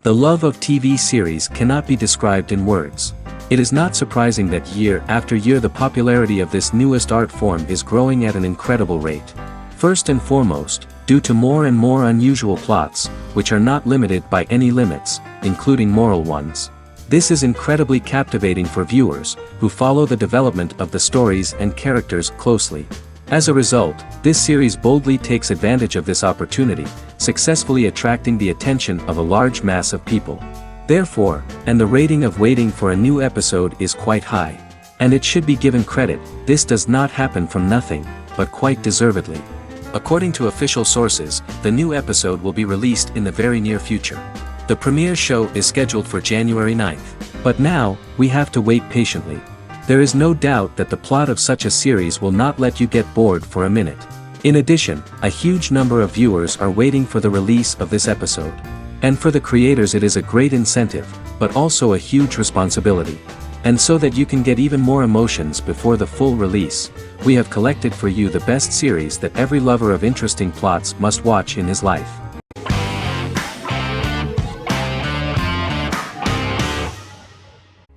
The love of TV series cannot be described in words. It is not surprising that year after year the popularity of this newest art form is growing at an incredible rate. First and foremost, due to more and more unusual plots, which are not limited by any limits, including moral ones. This is incredibly captivating for viewers, who follow the development of the stories and characters closely. As a result, this series boldly takes advantage of this opportunity, successfully attracting the attention of a large mass of people. Therefore, and the rating of waiting for a new episode is quite high. And it should be given credit, this does not happen from nothing, but quite deservedly. According to official sources, the new episode will be released in the very near future. The premiere show is scheduled for January 9th. But now, we have to wait patiently. There is no doubt that the plot of such a series will not let you get bored for a minute. In addition, a huge number of viewers are waiting for the release of this episode. And for the creators it is a great incentive, but also a huge responsibility. And so that you can get even more emotions before the full release, we have collected for you the best series that every lover of interesting plots must watch in his life.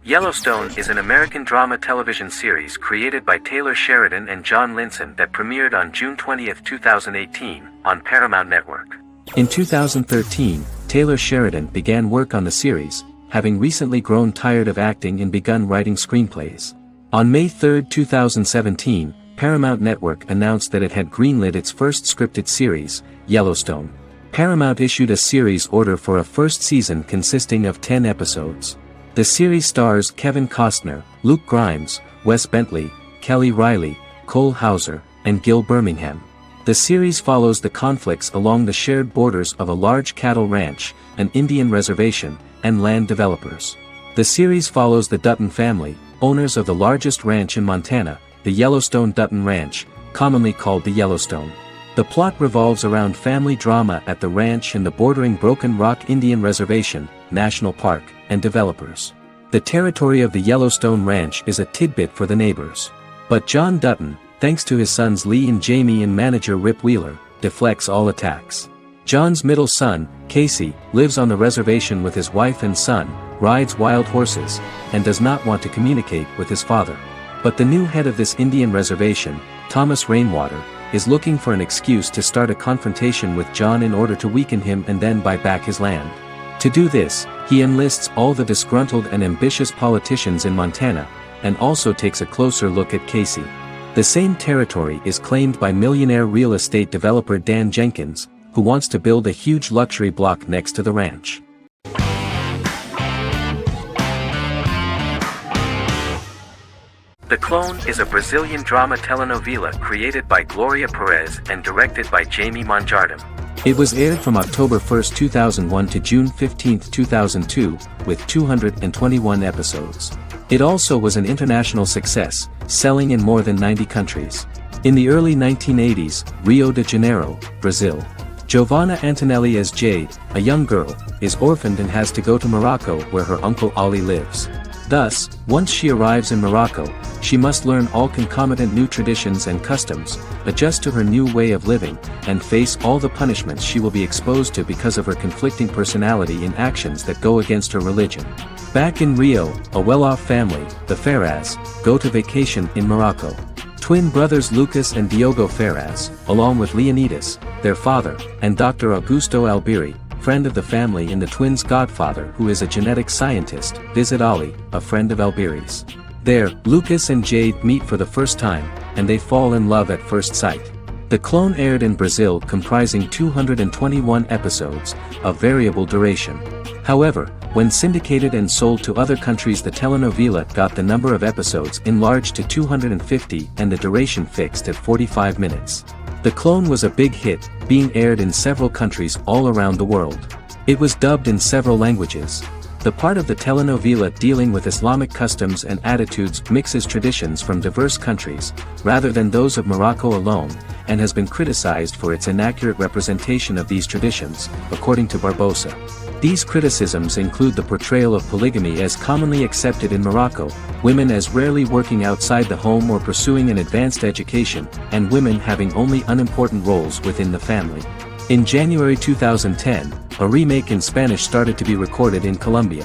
Yellowstone is an American drama television series created by Taylor Sheridan and John Linson that premiered on June 20, 2018, on Paramount Network. In 2013, Taylor Sheridan began work on the series, having recently grown tired of acting and begun writing screenplays. On May 3, 2017, Paramount Network announced that it had greenlit its first scripted series, Yellowstone. Paramount issued a series order for a first season consisting of 10 episodes. The series stars Kevin Costner, Luke Grimes, Wes Bentley, Kelly Riley, Cole Hauser, and Gil Birmingham. The series follows the conflicts along the shared borders of a large cattle ranch, an Indian reservation, and land developers. The series follows the Dutton family, owners of the largest ranch in Montana, the Yellowstone Dutton Ranch, commonly called the Yellowstone. The plot revolves around family drama at the ranch and the bordering Broken Rock Indian Reservation, National Park, and developers. The territory of the Yellowstone Ranch is a tidbit for the neighbors. But John Dutton, thanks to his sons Lee and Jamie and manager Rip Wheeler, deflects all attacks. John's middle son, Casey, lives on the reservation with his wife and son, rides wild horses, and does not want to communicate with his father. But the new head of this Indian reservation, Thomas Rainwater, is looking for an excuse to start a confrontation with John in order to weaken him and then buy back his land. To do this, he enlists all the disgruntled and ambitious politicians in Montana, and also takes a closer look at Casey. The same territory is claimed by millionaire real estate developer Dan Jenkins, who wants to build a huge luxury block next to the ranch. The Clone is a Brazilian drama telenovela created by Gloria Perez and directed by Jamie Monjardim. It was aired from October 1, 2001 to June 15, 2002, with 221 episodes. It also was an international success, selling in more than 90 countries. In the early 1980s, Rio de Janeiro, Brazil. Giovanna Antonelli as Jade, a young girl, is orphaned and has to go to Morocco where her uncle Ali lives. Thus, once she arrives in Morocco, she must learn all concomitant new traditions and customs, adjust to her new way of living, and face all the punishments she will be exposed to because of her conflicting personality in actions that go against her religion. Back in Rio, a well-off family, the Ferraz, go to vacation in Morocco. Twin brothers Lucas and Diogo Ferraz, along with Leonidas, their father, and Dr. Augusto Albiri, friend of the family and the twins' godfather who is a genetic scientist, visit Ali, a friend of Albiri's. There, Lucas and Jade meet for the first time, and they fall in love at first sight. The Clone aired in Brazil comprising 221 episodes, of variable duration. However, when syndicated and sold to other countries the telenovela got the number of episodes enlarged to 250 and the duration fixed at 45 minutes. The Clone was a big hit, being aired in several countries all around the world. It was dubbed in several languages. The part of the telenovela dealing with Islamic customs and attitudes mixes traditions from diverse countries, rather than those of Morocco alone, and has been criticized for its inaccurate representation of these traditions, according to Barbosa. These criticisms include the portrayal of polygamy as commonly accepted in Morocco, women as rarely working outside the home or pursuing an advanced education, and women having only unimportant roles within the family. In January 2010, a remake in Spanish started to be recorded in Colombia.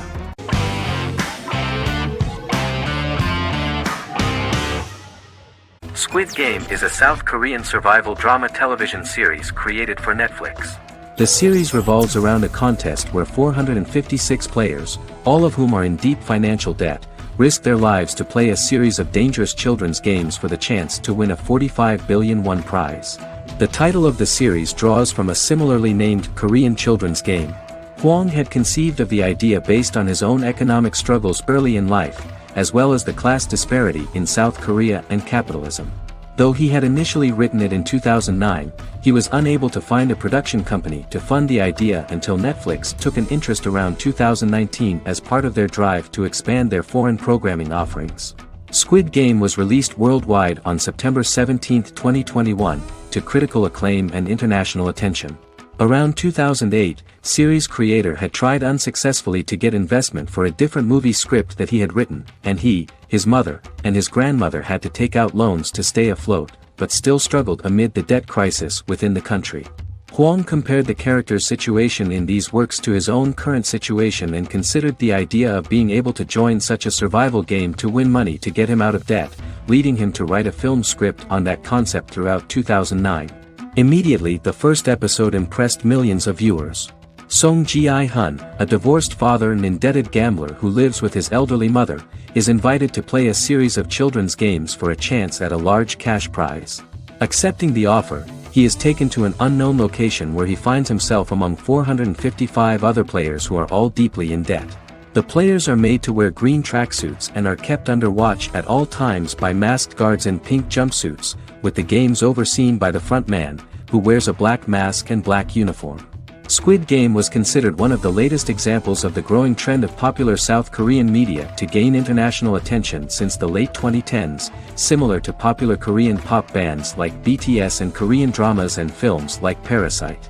Squid Game is a South Korean survival drama television series created for Netflix. The series revolves around a contest where 456 players, all of whom are in deep financial debt, risk their lives to play a series of dangerous children's games for the chance to win a 45 billion won prize. The title of the series draws from a similarly named Korean children's game. Hwang had conceived of the idea based on his own economic struggles early in life, as well as the class disparity in South Korea and capitalism. Though he had initially written it in 2009, he was unable to find a production company to fund the idea until Netflix took an interest around 2019 as part of their drive to expand their foreign programming offerings. Squid Game was released worldwide on September 17, 2021, to critical acclaim and international attention. Around 2008, series creator had tried unsuccessfully to get investment for a different movie script that he had written, and he, his mother, and his grandmother had to take out loans to stay afloat, but still struggled amid the debt crisis within the country. Hwang compared the character's situation in these works to his own current situation and considered the idea of being able to join such a survival game to win money to get him out of debt, leading him to write a film script on that concept throughout 2009. Immediately the first episode impressed millions of viewers. Song Ji-hun, a divorced father and indebted gambler who lives with his elderly mother, is invited to play a series of children's games for a chance at a large cash prize. Accepting the offer, he is taken to an unknown location where he finds himself among 455 other players who are all deeply in debt. The players are made to wear green tracksuits and are kept under watch at all times by masked guards in pink jumpsuits, with the games overseen by the front man, who wears a black mask and black uniform. Squid Game was considered one of the latest examples of the growing trend of popular South Korean media to gain international attention since the late 2010s, similar to popular Korean pop bands like BTS and Korean dramas and films like Parasite.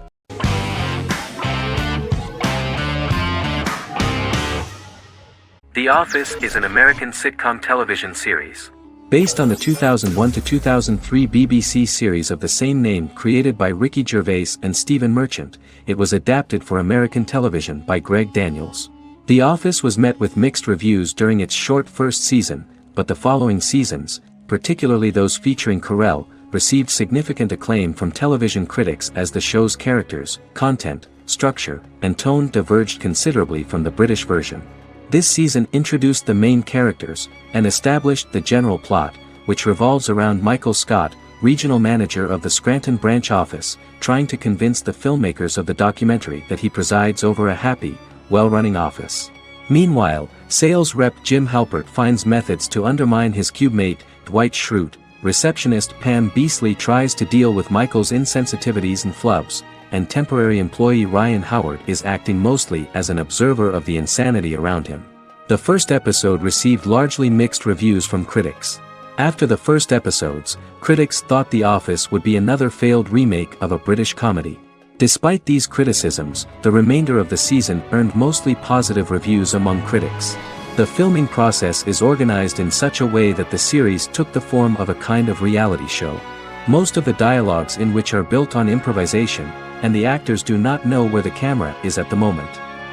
The Office is an American sitcom television series. Based on the 2001 to 2003 BBC series of the same name created by Ricky Gervais and Stephen Merchant, it was adapted for American television by Greg Daniels. The Office was met with mixed reviews during its short first season, but the following seasons, particularly those featuring Carell, received significant acclaim from television critics as the show's characters, content, structure, and tone diverged considerably from the British version. This season introduced the main characters, and established the general plot, which revolves around Michael Scott, regional manager of the Scranton branch office, trying to convince the filmmakers of the documentary that he presides over a happy, well-running office. Meanwhile, sales rep Jim Halpert finds methods to undermine his cubemate, Dwight Schrute. Receptionist Pam Beasley tries to deal with Michael's insensitivities and flubs, and temporary employee Ryan Howard is acting mostly as an observer of the insanity around him. The first episode received largely mixed reviews from critics. After the first episodes, critics thought The Office would be another failed remake of a British comedy. Despite these criticisms, the remainder of the season earned mostly positive reviews among critics. The filming process is organized in such a way that the series took the form of a kind of reality show. Most of the dialogues in which are built on improvisation, and the actors do not know where the camera is at the moment.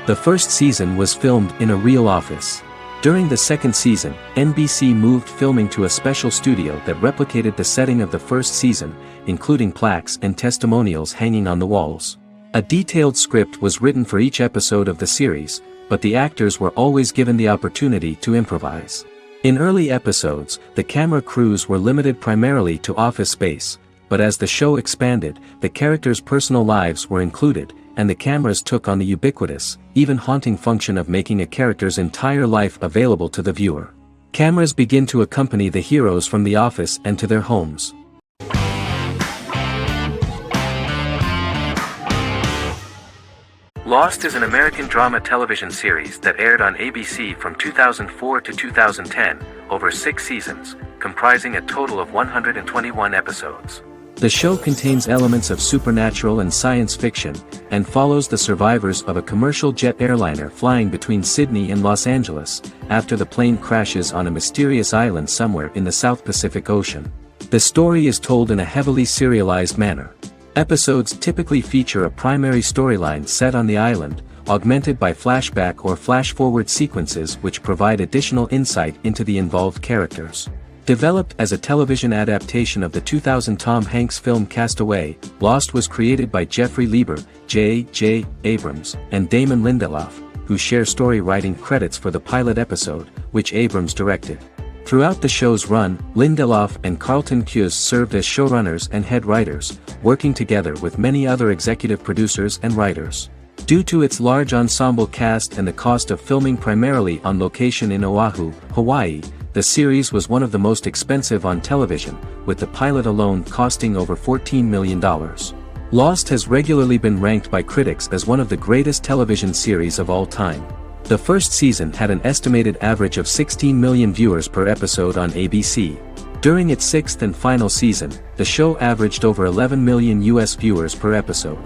The first season was filmed in a real office. During the second season, NBC moved filming to a special studio that replicated the setting of the first season, including plaques and testimonials hanging on the walls. A detailed script was written for each episode of the series, but the actors were always given the opportunity to improvise. In early episodes, the camera crews were limited primarily to office space, but as the show expanded, the characters' personal lives were included, and the cameras took on the ubiquitous, even haunting function of making a character's entire life available to the viewer. Cameras begin to accompany the heroes from the office and to their homes. Lost is an American drama television series that aired on ABC from 2004 to 2010, over 6 seasons, comprising a total of 121 episodes. The show contains elements of supernatural and science fiction, and follows the survivors of a commercial jet airliner flying between Sydney and Los Angeles, after the plane crashes on a mysterious island somewhere in the South Pacific Ocean. The story is told in a heavily serialized manner. Episodes typically feature a primary storyline set on the island, augmented by flashback or flash-forward sequences which provide additional insight into the involved characters. Developed as a television adaptation of the 2000 Tom Hanks film Castaway, Lost was created by Jeffrey Lieber, J.J. Abrams, and Damon Lindelof, who share story writing credits for the pilot episode, which Abrams directed. Throughout the show's run, Lindelof and Carlton Cuse served as showrunners and head writers, working together with many other executive producers and writers. Due to its large ensemble cast and the cost of filming primarily on location in Oahu, Hawaii, the series was one of the most expensive on television, with the pilot alone costing over $14 million. Lost has regularly been ranked by critics as one of the greatest television series of all time. The first season had an estimated average of 16 million viewers per episode on ABC. During its sixth and final season, the show averaged over 11 million US viewers per episode.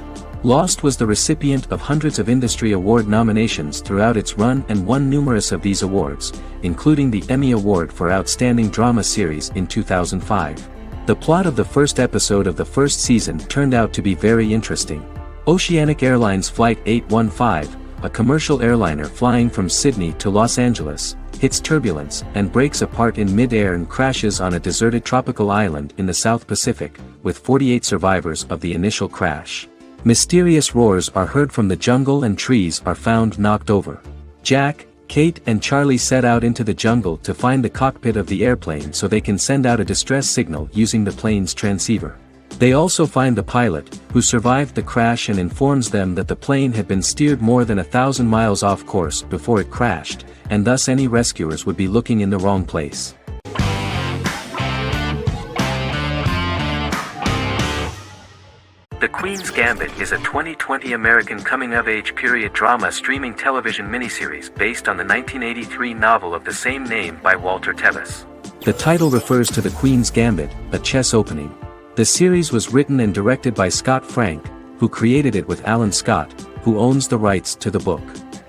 Lost was the recipient of hundreds of industry award nominations throughout its run and won numerous of these awards, including the Emmy Award for Outstanding Drama Series in 2005. The plot of the first episode of the first season turned out to be very interesting. Oceanic Airlines Flight 815, a commercial airliner flying from Sydney to Los Angeles, hits turbulence and breaks apart in mid-air and crashes on a deserted tropical island in the South Pacific, with 48 survivors of the initial crash. Mysterious roars are heard from the jungle and trees are found knocked over. Jack, Kate and Charlie set out into the jungle to find the cockpit of the airplane so they can send out a distress signal using the plane's transceiver. They also find the pilot, who survived the crash and informs them that the plane had been steered more than 1,000 miles off course before it crashed, and thus any rescuers would be looking in the wrong place. The Queen's Gambit is a 2020 American coming-of-age period drama streaming television miniseries based on the 1983 novel of the same name by Walter Tevis. The title refers to the Queen's Gambit, a chess opening. The series was written and directed by Scott Frank, who created it with Alan Scott, who owns the rights to the book.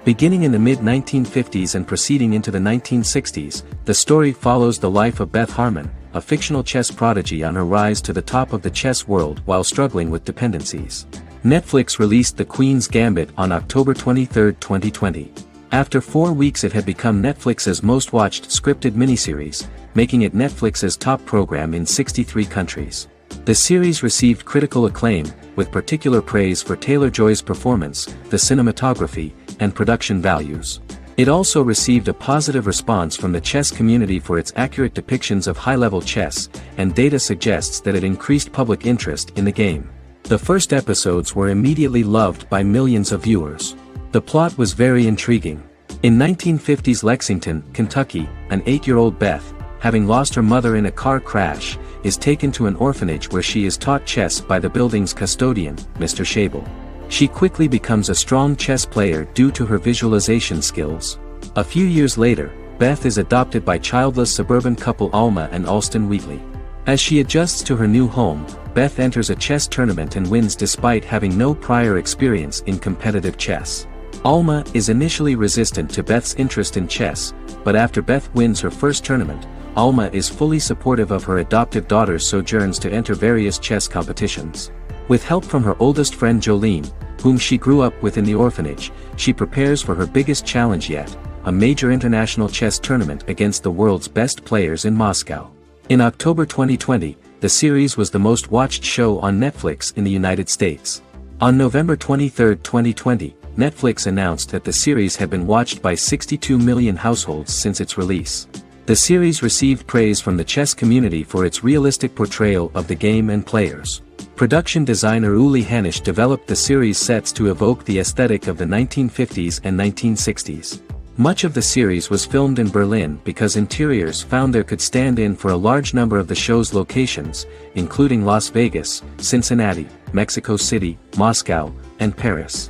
Beginning in the mid-1950s and proceeding into the 1960s, the story follows the life of Beth Harmon, a fictional chess prodigy on her rise to the top of the chess world while struggling with dependencies. Netflix released The Queen's Gambit on October 23, 2020. After 4 weeks it had become Netflix's most watched scripted miniseries, making it Netflix's top program in 63 countries. The series received critical acclaim, with particular praise for Taylor-Joy's performance, the cinematography, and production values. It also received a positive response from the chess community for its accurate depictions of high-level chess, and data suggests that it increased public interest in the game. The first episodes were immediately loved by millions of viewers. The plot was very intriguing. In 1950s Lexington, Kentucky, an 8-year-old Beth, having lost her mother in a car crash, is taken to an orphanage where she is taught chess by the building's custodian, Mr. Schabel. She quickly becomes a strong chess player due to her visualization skills. A few years later, Beth is adopted by childless suburban couple Alma and Alston Wheatley. As she adjusts to her new home, Beth enters a chess tournament and wins despite having no prior experience in competitive chess. Alma is initially resistant to Beth's interest in chess, but after Beth wins her first tournament, Alma is fully supportive of her adoptive daughter's sojourns to enter various chess competitions. With help from her oldest friend Jolene, whom she grew up with in the orphanage, she prepares for her biggest challenge yet, a major international chess tournament against the world's best players in Moscow. In October 2020, the series was the most watched show on Netflix in the United States. On November 23, 2020, Netflix announced that the series had been watched by 62 million households since its release. The series received praise from the chess community for its realistic portrayal of the game and players. Production designer Uli Hanisch developed the series sets to evoke the aesthetic of the 1950s and 1960s. Much of the series was filmed in Berlin because interiors found there could stand in for a large number of the show's locations, including Las Vegas, Cincinnati, Mexico City, Moscow, and Paris.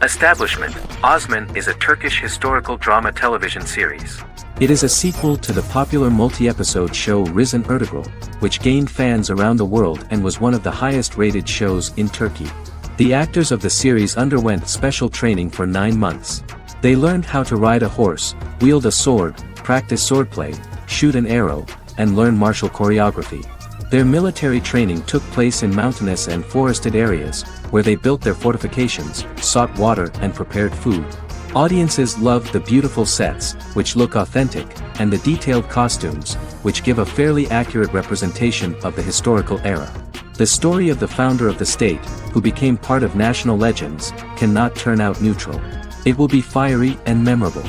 Establishment: Osman is a Turkish historical drama television series. It is a sequel to the popular multi-episode show Risen Ertugrul, which gained fans around the world and was one of the highest-rated shows in Turkey. The actors of the series underwent special training for 9 months. They learned how to ride a horse, wield a sword, practice swordplay, shoot an arrow, and learn martial choreography. Their military training took place in mountainous and forested areas, where they built their fortifications, sought water and prepared food. Audiences loved the beautiful sets, which look authentic, and the detailed costumes, which give a fairly accurate representation of the historical era. The story of the founder of the state, who became part of national legends, cannot turn out neutral. It will be fiery and memorable.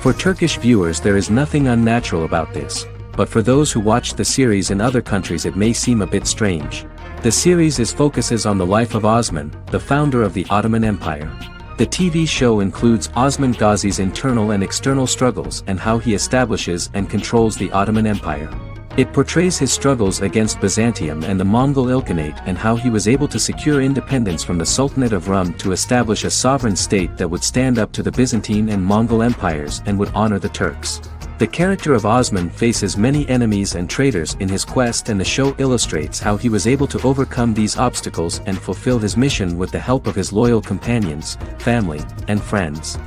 For Turkish viewers there is nothing unnatural about this, but for those who watched the series in other countries it may seem a bit strange. The series focuses on the life of Osman, the founder of the Ottoman Empire. The TV show includes Osman Ghazi's internal and external struggles and how he establishes and controls the Ottoman Empire. It portrays his struggles against Byzantium and the Mongol Ilkhanate and how he was able to secure independence from the Sultanate of Rum to establish a sovereign state that would stand up to the Byzantine and Mongol empires and would honor the Turks. The character of Osman faces many enemies and traitors in his quest, and the show illustrates how he was able to overcome these obstacles and fulfill his mission with the help of his loyal companions, family, and friends.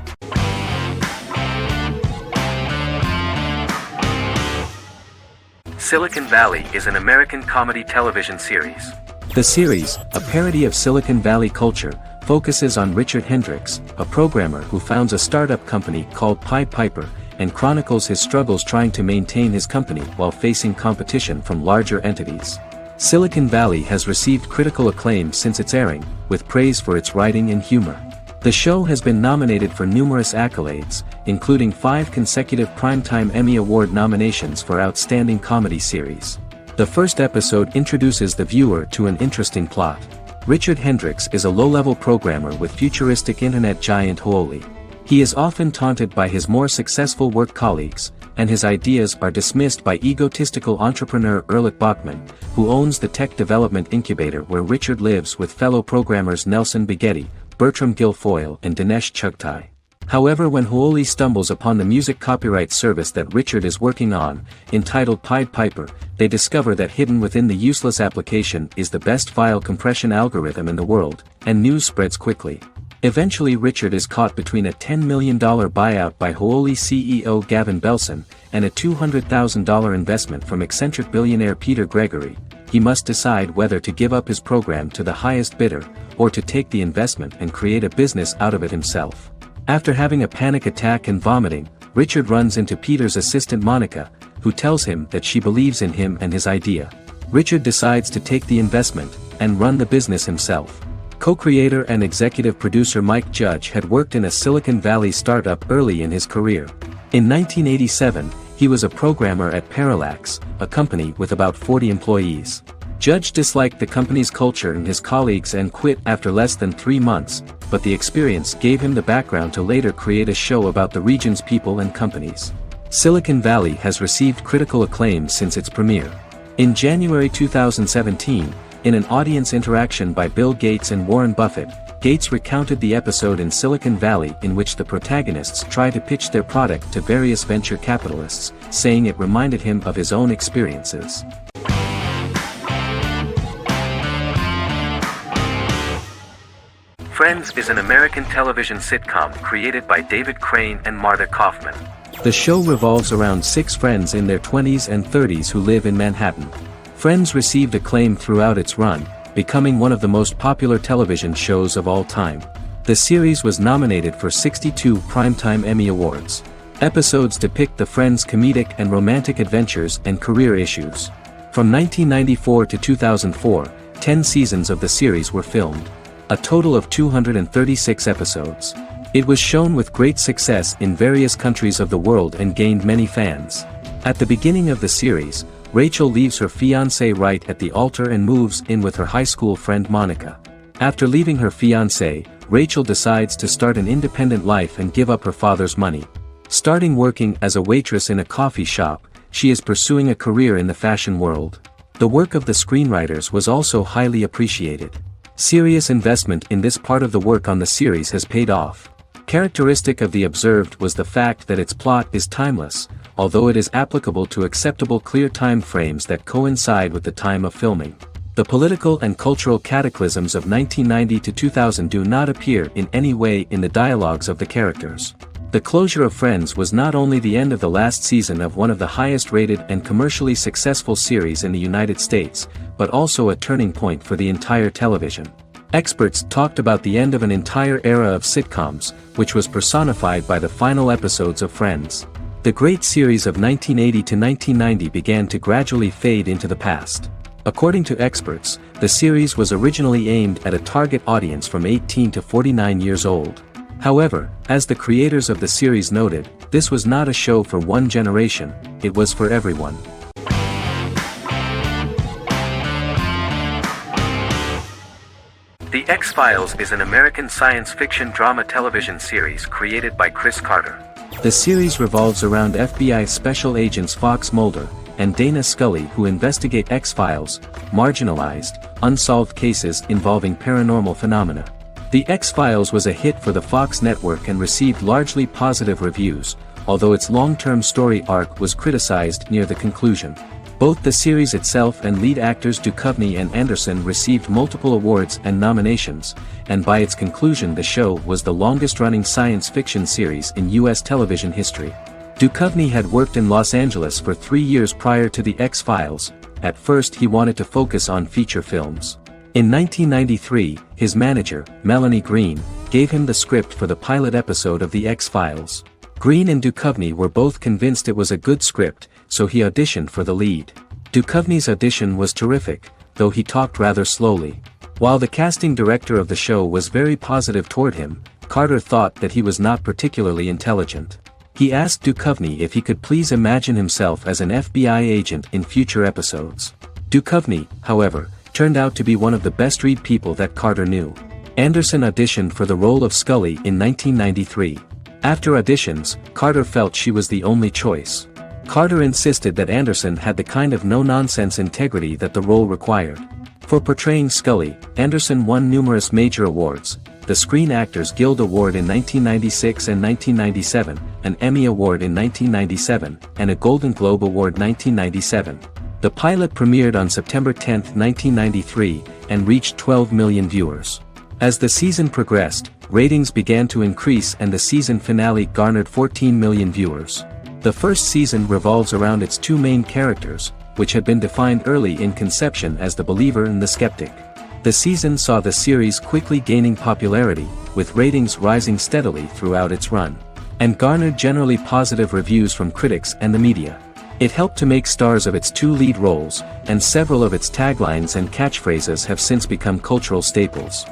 Silicon Valley is an American comedy television series. The series, a parody of Silicon Valley culture, focuses on Richard Hendricks, a programmer who founds a startup company called Pied Piper, and chronicles his struggles trying to maintain his company while facing competition from larger entities. Silicon Valley has received critical acclaim since its airing, with praise for its writing and humor. The show has been nominated for numerous accolades, including 5 consecutive Primetime Emmy Award nominations for Outstanding Comedy Series. The first episode introduces the viewer to an interesting plot. Richard Hendricks is a low-level programmer with futuristic internet giant Huawei. He is often taunted by his more successful work colleagues, and his ideas are dismissed by egotistical entrepreneur Erlich Bachman, who owns the tech development incubator where Richard lives with fellow programmers Nelson Bighetti, Bertram Guilfoyle and Dinesh Chugtai. However, when Huawei stumbles upon the music copyright service that Richard is working on, entitled Pied Piper, they discover that hidden within the useless application is the best file compression algorithm in the world, and news spreads quickly. Eventually Richard is caught between a $10 million buyout by Huawei CEO Gavin Belson, and a $200,000 investment from eccentric billionaire Peter Gregory. He must decide whether to give up his program to the highest bidder, or to take the investment and create a business out of it himself. After having a panic attack and vomiting, Richard runs into Peter's assistant Monica, who tells him that she believes in him and his idea. Richard decides to take the investment, and run the business himself. Co-creator and executive producer Mike Judge had worked in a Silicon Valley startup early in his career. In 1987, he was a programmer at Parallax, a company with about 40 employees. Judge disliked the company's culture and his colleagues and quit after less than 3 months, but the experience gave him the background to later create a show about the region's people and companies. Silicon Valley has received critical acclaim since its premiere. In January 2017, in an audience interaction by Bill Gates and Warren Buffett, Gates recounted the episode in Silicon Valley in which the protagonists try to pitch their product to various venture capitalists, saying it reminded him of his own experiences. Friends is an American television sitcom created by David Crane and Marta Kaufman. The show revolves around 6 friends in their 20s and 30s who live in Manhattan. Friends received acclaim throughout its run, becoming one of the most popular television shows of all time. The series was nominated for 62 Primetime Emmy Awards. Episodes depict the friends' comedic and romantic adventures and career issues. From 1994 to 2004, 10 seasons of the series were filmed. A total of 236 episodes. It was shown with great success in various countries of the world and gained many fans. At the beginning of the series, Rachel leaves her fiancé right at the altar and moves in with her high school friend Monica. After leaving her fiancé, Rachel decides to start an independent life and give up her father's money. Starting working as a waitress in a coffee shop, she is pursuing a career in the fashion world. The work of the screenwriters was also highly appreciated. Serious investment in this part of the work on the series has paid off. Characteristic of The Observed was the fact that its plot is timeless, although it is applicable to acceptable clear time frames that coincide with the time of filming. The political and cultural cataclysms of 1990 to 2000 do not appear in any way in the dialogues of the characters. The closure of Friends was not only the end of the last season of one of the highest-rated and commercially successful series in the United States, but also a turning point for the entire television. Experts talked about the end of an entire era of sitcoms, which was personified by the final episodes of Friends. The great series of 1980 to 1990 began to gradually fade into the past. According to experts, the series was originally aimed at a target audience from 18 to 49 years old. However, as the creators of the series noted, this was not a show for one generation, it was for everyone. The X-Files is an American science fiction drama television series created by Chris Carter. The series revolves around FBI special agents Fox Mulder and Dana Scully, who investigate X-Files, marginalized, unsolved cases involving paranormal phenomena. The X-Files was a hit for the Fox network and received largely positive reviews, although its long-term story arc was criticized near the conclusion. Both the series itself and lead actors Duchovny and Anderson received multiple awards and nominations, and by its conclusion the show was the longest-running science fiction series in U.S. television history. Duchovny had worked in Los Angeles for 3 years prior to The X-Files. At first he wanted to focus on feature films. In 1993, his manager, Melanie Green, gave him the script for the pilot episode of The X-Files. Green and Duchovny were both convinced it was a good script, so he auditioned for the lead. Duchovny's audition was terrific, though he talked rather slowly. While the casting director of the show was very positive toward him, Carter thought that he was not particularly intelligent. He asked Duchovny if he could please imagine himself as an FBI agent in future episodes. Duchovny, however, turned out to be one of the best-read people that Carter knew. Anderson auditioned for the role of Scully in 1993. After auditions, Carter felt she was the only choice. Carter insisted that Anderson had the kind of no-nonsense integrity that the role required. For portraying Scully, Anderson won numerous major awards, the Screen Actors Guild Award in 1996 and 1997, an Emmy Award in 1997, and a Golden Globe Award 1997. The pilot premiered on September 10, 1993, and reached 12 million viewers. As the season progressed, ratings began to increase and the season finale garnered 14 million viewers. The first season revolves around its two main characters, which had been defined early in conception as the believer and the skeptic. The season saw the series quickly gaining popularity, with ratings rising steadily throughout its run, and garnered generally positive reviews from critics and the media. It helped to make stars of its two lead roles, and several of its taglines and catchphrases have since become cultural staples.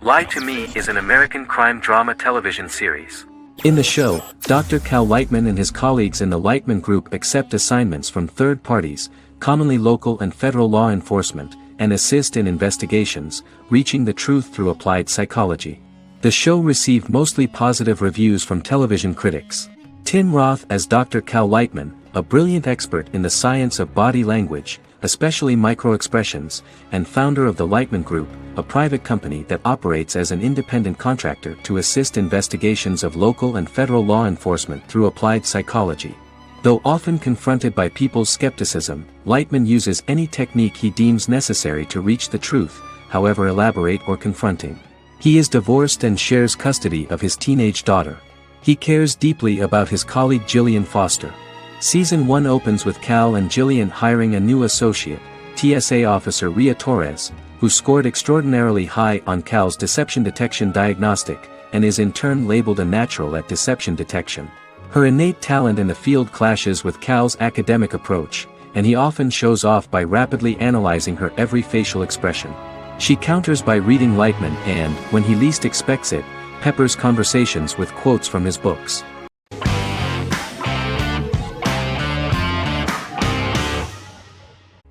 Lie to Me is an American crime drama television series. In the show, Dr. Cal Lightman and his colleagues in the Lightman Group accept assignments from third parties, commonly local and federal law enforcement, and assist in investigations, reaching the truth through applied psychology. The show received mostly positive reviews from television critics. Tim Roth as Dr. Cal Lightman, a brilliant expert in the science of body language, especially microexpressions, and founder of the Lightman Group, a private company that operates as an independent contractor to assist investigations of local and federal law enforcement through applied psychology. Though often confronted by people's skepticism, Lightman uses any technique he deems necessary to reach the truth, however elaborate or confronting. He is divorced and shares custody of his teenage daughter. He cares deeply about his colleague Gillian Foster. Season 1 opens with Cal and Gillian hiring a new associate, TSA officer Rhea Torres, who scored extraordinarily high on Cal's deception detection diagnostic, and is in turn labeled a natural at deception detection. Her innate talent in the field clashes with Cal's academic approach, and he often shows off by rapidly analyzing her every facial expression. She counters by reading Lightman and, when he least expects it, peppers conversations with quotes from his books.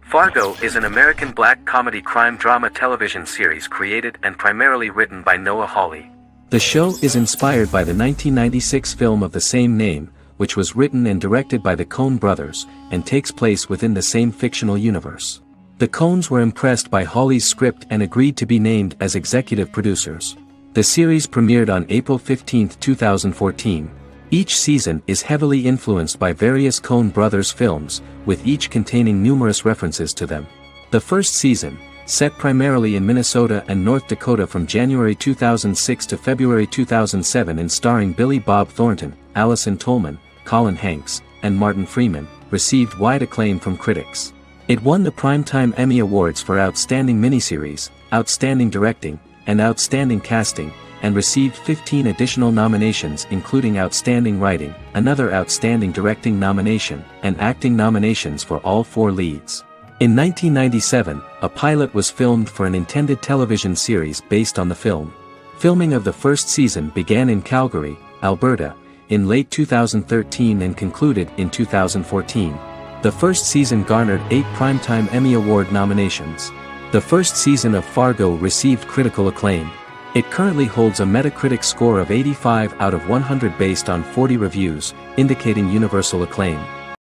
Fargo is an American black comedy crime drama television series created and primarily written by Noah Hawley. The show is inspired by the 1996 film of the same name, which was written and directed by the Coen brothers, and takes place within the same fictional universe. The Coens were impressed by Hawley's script and agreed to be named as executive producers. The series premiered on April 15, 2014. Each season is heavily influenced by various Coen brothers films, with each containing numerous references to them. The first season, Set primarily in Minnesota and North Dakota from January 2006 to February 2007 and starring Billy Bob Thornton, Allison Tolman, Colin Hanks, and Martin Freeman, received wide acclaim from critics. It won the Primetime Emmy Awards for Outstanding Miniseries, Outstanding Directing, and Outstanding Casting, and received 15 additional nominations including Outstanding Writing, another Outstanding Directing nomination, and acting nominations for all 4 leads. In 1997, a pilot was filmed for an intended television series based on the film. Filming of the first season began in Calgary, Alberta, in late 2013 and concluded in 2014. The first season garnered 8 Primetime Emmy Award nominations. The first season of Fargo received critical acclaim. It currently holds a Metacritic score of 85 out of 100 based on 40 reviews, indicating universal acclaim.